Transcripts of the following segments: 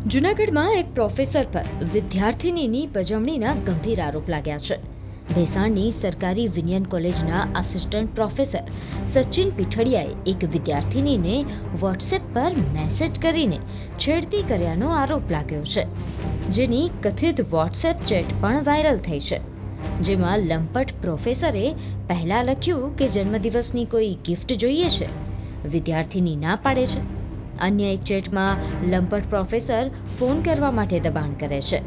જૂનાગઢમાં એક પ્રોફેસર પર વિદ્યાર્થિનીની પજવણીના ગંભીર આરોપ લાગ્યા છે. ભેસાણની સરકારી વિનયન કોલેજના આસિસ્ટન્ટ પ્રોફેસર સચિન પીઠડિયાએ એક વિદ્યાર્થિનીને વોટ્સએપ પર મેસેજ કરીને છેડતી કર્યાનો આરોપ લાગ્યો છે, જેની કથિત વોટ્સએપ ચેટ પણ વાયરલ થઈ છે. જેમાં લંપટ પ્રોફેસરે પહેલાં લખ્યું કે જન્મદિવસની કોઈ ગિફ્ટ જોઈએ છે. વિદ્યાર્થિની ના પાડે છે. અન્ય એક ચેટમાં લંપટ પ્રોફેસર ફોન કરવા માટે દબાણ કરે છે,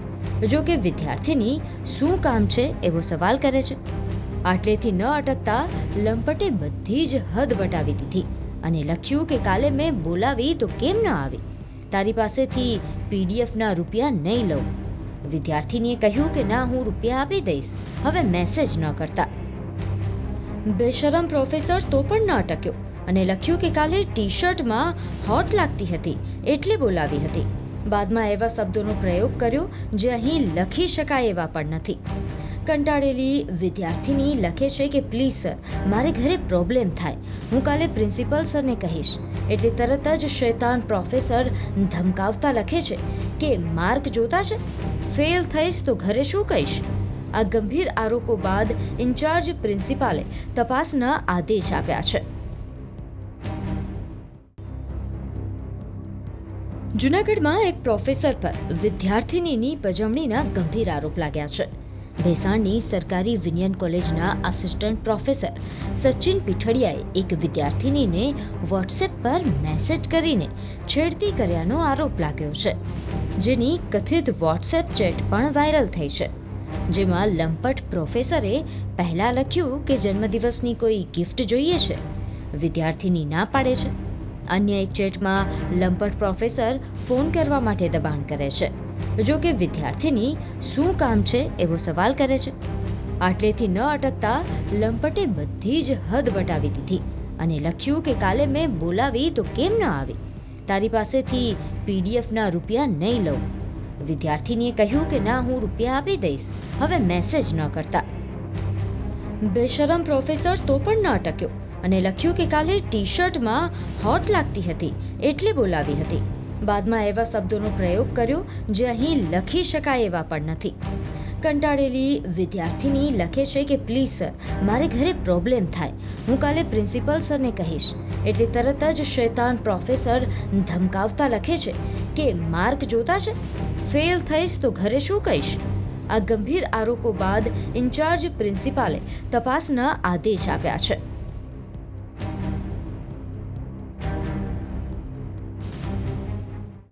જો કે વિદ્યાર્થીની શું કામ છે એવો સવાલ કરે છે. આટલેથી ન અટકતા લંપટે બધી જ હદ વટાવી દીધી અને લખ્યું કે કાલે મેં બોલાવી તો કેમ ન આવી? તારી પાસેથી પીડીએફના રૂપિયા નહીં લઉં. વિદ્યાર્થીનીએ કહ્યું કે ના, હું રૂપિયા આપી દઈશ, હવે મેસેજ ન કરતા. બેશરમ પ્રોફેસર તો પણ ન અટક્યો અને લખ્યું કે કાલે ટી શર્ટમાં હોટ લાગતી હતી એટલે બોલાવી હતી. બાદમાં એવા શબ્દોનો પ્રયોગ કર્યો જે અહીં લખી શકાય એવા પણ નથી. કંટાળેલી વિદ્યાર્થીની લખે છે કે પ્લીઝ સર, મારે ઘરે પ્રોબ્લેમ થાય, હું કાલે પ્રિન્સિપલ સરને કહીશ. એટલે તરત જ શૈતાન પ્રોફેસર ધમકાવતા લખે છે કે માર્ક જોતા છે, ફેલ થઈશ તો ઘરે શું કહીશ? આ ગંભીર આરોપો બાદ ઇન્ચાર્જ પ્રિન્સિપાલે તપાસના આદેશ આપ્યા છે. જૂનાગઢમાં એક પ્રોફેસર પર વિદ્યાર્થિનીની પજવણીના ગંભીર આરોપ લાગ્યા છે. ભેસાણની સરકારી વિનયન કોલેજના આસિસ્ટન્ટ પ્રોફેસર સચિન પીઠડિયાએ એક વિદ્યાર્થિનીને વોટ્સએપ પર મેસેજ કરીને છેડતી કર્યાનો આરોપ લાગ્યો છે, જેની કથિત વોટ્સએપ ચેટ પણ વાયરલ થઈ છે. જેમાં લંપટ પ્રોફેસરે પહેલાં લખ્યું કે જન્મદિવસની કોઈ ગિફ્ટ જોઈએ છે. વિદ્યાર્થિની ના પાડે છે. અન્ય એક ચેટમાં લંપટ પ્રોફેસર ફોન કરવા માટે દબાણ કરે છે, જો કે વિદ્યાર્થીની શું કામ છે એવો સવાલ કરે છે. આટલેથી ન અટકતા લંપટે બધી જ હદ વટાવી દીધી અને લખ્યું કે કાલે મેં બોલાવી તો કેમ ન આવી? તારી પાસેથી પીડીએફના રૂપિયા નહીં લઉં. વિદ્યાર્થીનીએ કહ્યું કે ના, હું રૂપિયા આપી દઈશ, હવે મેસેજ ન કરતા. બેશરમ પ્રોફેસર તો પણ ન અટક્યો અને લખ્યું કે કાલે ટી શર્ટમાં હોટ લાગતી હતી એટલે બોલાવી હતી. બાદમાં એવા શબ્દોનો પ્રયોગ કર્યો જે અહીં લખી શકાય એવા પણ નથી. કંટાળેલી વિદ્યાર્થીની લખે છે કે પ્લીઝ સર, મારે ઘરે પ્રોબ્લેમ થાય, હું કાલે પ્રિન્સિપલ સરને કહીશ. એટલે તરત જ શૈતાન પ્રોફેસર ધમકાવતા લખે છે કે માર્ક જોતા છે, ફેલ થઈશ તો ઘરે શું કહીશ? આ ગંભીર આરોપો બાદ ઇન્ચાર્જ પ્રિન્સિપાલે તપાસના આદેશ આપ્યા છે.